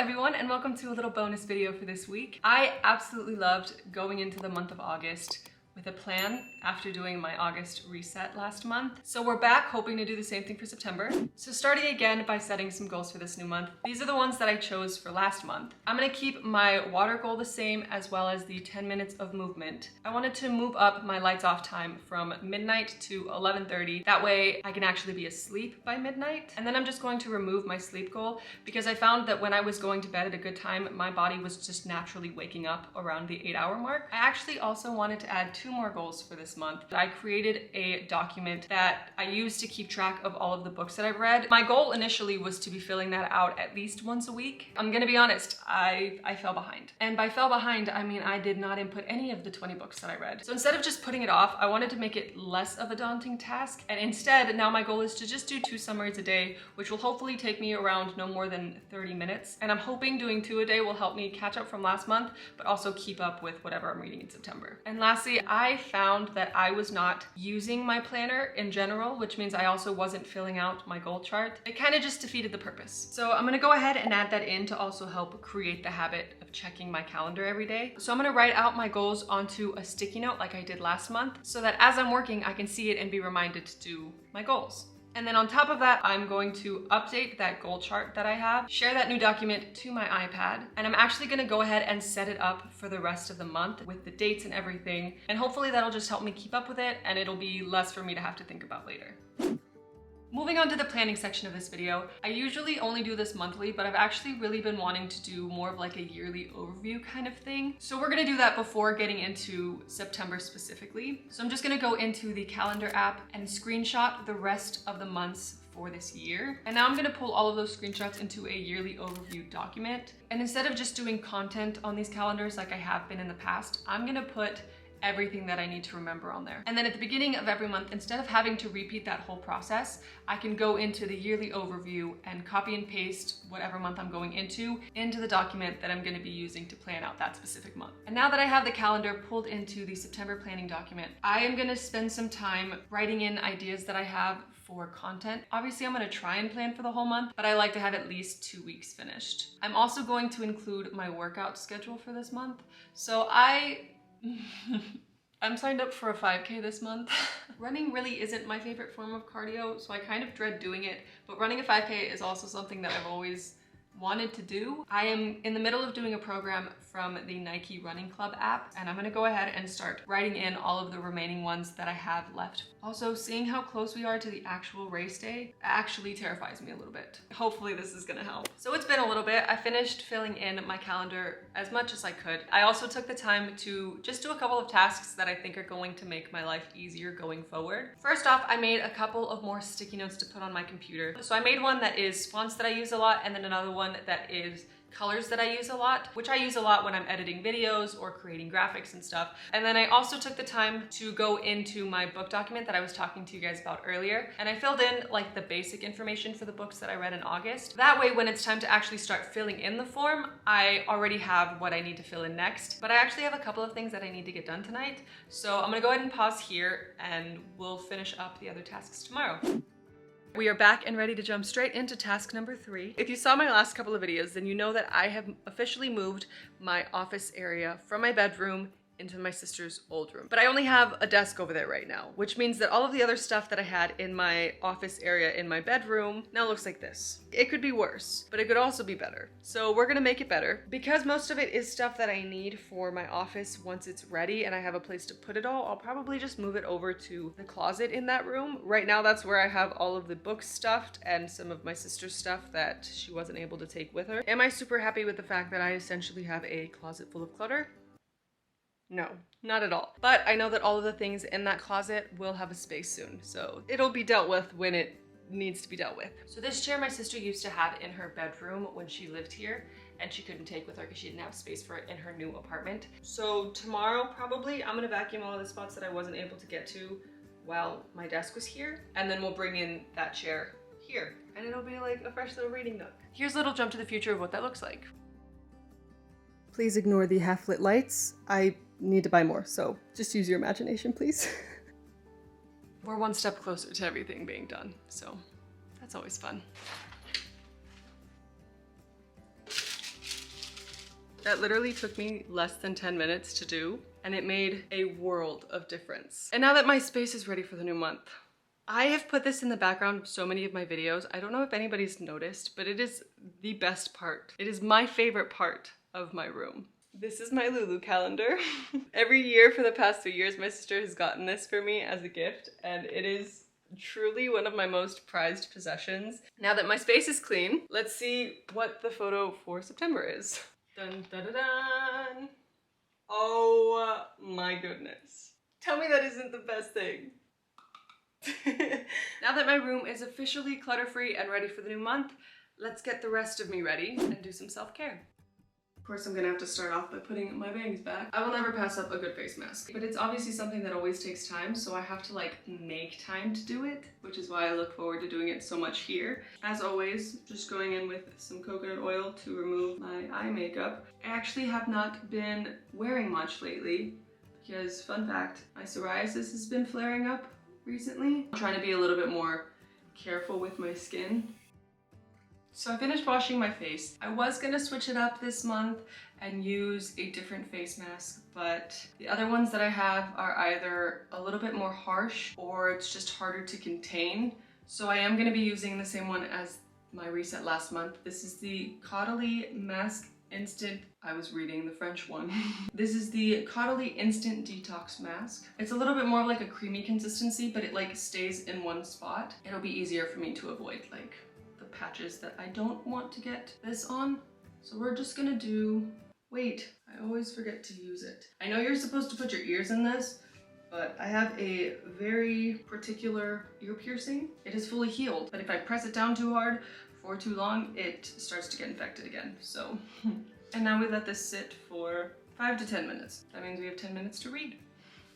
everyone, and welcome to a little bonus video for this week. I absolutely loved going into the month of August with a plan after doing my August reset last month. So we're back hoping to do the same thing for September. So starting again by setting some goals for this new month. These are the ones that I chose for last month. I'm gonna keep my water goal the same as well as the 10 minutes of movement. I wanted to move up my lights off time from midnight to 11:30. That way I can actually be asleep by midnight. And then I'm just going to remove my sleep goal because I found that when I was going to bed at a good time, my body was just naturally waking up around the 8-hour mark. I actually also wanted to add 2 more goals for this month. I created a document that I used to keep track of all of the books that I've read. My goal initially was to be filling that out at least once a week. I'm gonna be honest, I fell behind. And by fell behind, I mean I did not input any of the 20 books that I read. So instead of just putting it off, I wanted to make it less of a daunting task. And instead, now my goal is to just do 2 summaries a day, which will hopefully take me around no more than 30 minutes. And I'm hoping doing 2 a day will help me catch up from last month, but also keep up with whatever I'm reading in September. And lastly, I found that I was not using my planner in general, which means I also wasn't filling out my goal chart. It kind of just defeated the purpose. So I'm gonna go ahead and add that in to also help create the habit of checking my calendar every day. So I'm gonna write out my goals onto a sticky note like I did last month, so that as I'm working, I can see it and be reminded to do my goals. And then on top of that, I'm going to update that goal chart that I have, share that new document to my iPad, and I'm actually gonna go ahead and set it up for the rest of the month with the dates and everything. And hopefully that'll just help me keep up with it and it'll be less for me to have to think about later. Moving on to the planning section of this video, I usually only do this monthly, but I've actually really been wanting to do more of like a yearly overview kind of thing. So we're gonna do that before getting into September specifically. So I'm just gonna go into the calendar app and screenshot the rest of the months for this year. And now I'm gonna pull all of those screenshots into a yearly overview document. And instead of just doing content on these calendars like I have been in the past, I'm gonna put everything that I need to remember on there. And then at the beginning of every month, instead of having to repeat that whole process, I can go into the yearly overview and copy and paste whatever month I'm going into the document that I'm gonna be using to plan out that specific month. And now that I have the calendar pulled into the September planning document, I am gonna spend some time writing in ideas that I have for content. Obviously, I'm gonna try and plan for the whole month, but I like to have at least 2 weeks finished. I'm also going to include my workout schedule for this month. So I'm signed up for a 5K this month. Running really isn't my favorite form of cardio, so I kind of dread doing it, but running a 5K is also something that I've always wanted to do. I am in the middle of doing a program from the Nike Running Club app, and I'm gonna go ahead and start writing in all of the remaining ones that I have left. Also, seeing how close we are to the actual race day actually terrifies me a little bit. Hopefully this is gonna help. So it's been a little bit. I finished filling in my calendar as much as I could. I also took the time to just do a couple of tasks that I think are going to make my life easier going forward. First off, I made a couple of more sticky notes to put on my computer. So I made one that is fonts that I use a lot, and then another one that is colors that I use a lot, which I use a lot when I'm editing videos or creating graphics and stuff. And then I also took the time to go into my book document that I was talking to you guys about earlier, and I filled in like the basic information for the books that I read in August. That way, when it's time to actually start filling in the form, I already have what I need to fill in next. But I actually have a couple of things that I need to get done tonight. So I'm gonna go ahead and pause here and we'll finish up the other tasks tomorrow. We are back and ready to jump straight into task number 3. If you saw my last couple of videos, then you know that I have officially moved my office area from my bedroom into my sister's old room. But I only have a desk over there right now, which means that all of the other stuff that I had in my office area in my bedroom now looks like this. It could be worse, but it could also be better. So we're gonna make it better. Because most of it is stuff that I need for my office once it's ready and I have a place to put it all, I'll probably just move it over to the closet in that room. Right now, that's where I have all of the books stuffed and some of my sister's stuff that she wasn't able to take with her. Am I super happy with the fact that I essentially have a closet full of clutter? No, not at all. But I know that all of the things in that closet will have a space soon, so it'll be dealt with when it needs to be dealt with. So this chair my sister used to have in her bedroom when she lived here, and she couldn't take with her because she didn't have space for it in her new apartment. So tomorrow, probably, I'm gonna vacuum all of the spots that I wasn't able to get to while my desk was here, and then we'll bring in that chair here, and it'll be like a fresh little reading nook. Here's a little jump to the future of what that looks like. Please ignore the half-lit lights. I need to buy more, so just use your imagination, please. We're one step closer to everything being done, so that's always fun. That literally took me less than 10 minutes to do, and it made a world of difference. And now that my space is ready for the new month, I have put this in the background of so many of my videos. I don't know if anybody's noticed, but it is the best part. It is my favorite part of my room. This is my Lulu calendar. Every year for the past 3 years, my sister has gotten this for me as a gift, and it is truly one of my most prized possessions. Now that my space is clean, let's see what the photo for September is. Dun dun dun dun! Oh my goodness. Tell me that isn't the best thing. Now that my room is officially clutter-free and ready for the new month, let's get the rest of me ready and do some self-care. Of course, I'm gonna have to start off by putting my bangs back. I will never pass up a good face mask, but it's obviously something that always takes time, so I have to like make time to do it, which is why I look forward to doing it so much here. As always, just going in with some coconut oil to remove my eye makeup. I actually have not been wearing much lately because, fun fact, my psoriasis has been flaring up recently. I'm trying to be a little bit more careful with my skin. So I finished washing my face. I was gonna switch it up this month and use a different face mask, but the other ones that I have are either a little bit more harsh or it's just harder to contain. So I am gonna be using the same one as my reset last month. This is the Citalan Mask Instant, I was reading the French one. This is the Citalan Instant Detox Mask. It's a little bit more like a creamy consistency, but it like stays in one spot. It'll be easier for me to avoid like the patches that I don't want to get this on. So we're just gonna do, wait, I always forget to use it. I know you're supposed to put your ears in this, but I have a very particular ear piercing. It is fully healed, but if I press it down too hard for too long, it starts to get infected again, so. And now we let this sit for 5 to 10 minutes. That means we have 10 minutes to read.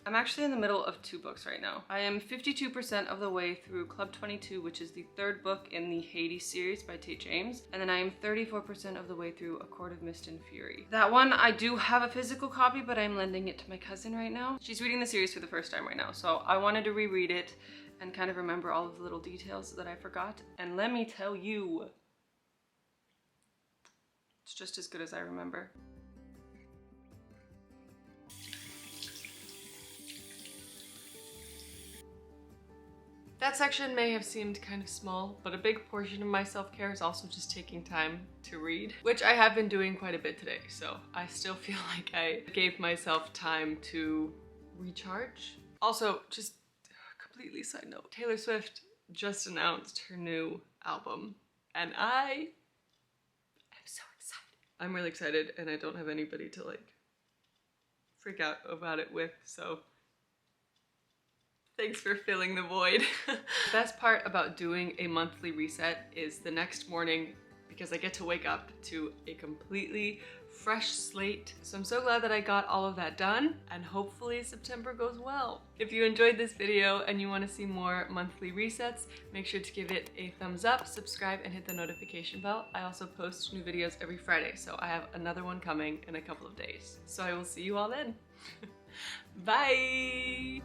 I'm actually in the middle of 2 books right now. I am 52% of the way through Club 22, which is the 3rd book in the Hades series by Tate James. And then I am 34% of the way through A Court of Mist and Fury. That one, I do have a physical copy, but I'm lending it to my cousin right now. She's reading the series for the first time right now, so I wanted to reread it and kind of remember all of the little details that I forgot. And let me tell you, it's just as good as I remember. That section may have seemed kind of small, but a big portion of my self-care is also just taking time to read, which I have been doing quite a bit today, so I still feel like I gave myself time to recharge. Also, just completely side note, Taylor Swift just announced her new album, and I am so excited. I'm really excited, and I don't have anybody to like freak out about it with, so thanks for filling the void. The best part about doing a monthly reset is the next morning, because I get to wake up to a completely fresh slate. So I'm so glad that I got all of that done, and hopefully September goes well. If you enjoyed this video and you want to see more monthly resets, make sure to give it a thumbs up, subscribe, and hit the notification bell. I also post new videos every Friday, so I have another one coming in a couple of days. So I will see you all then. Bye!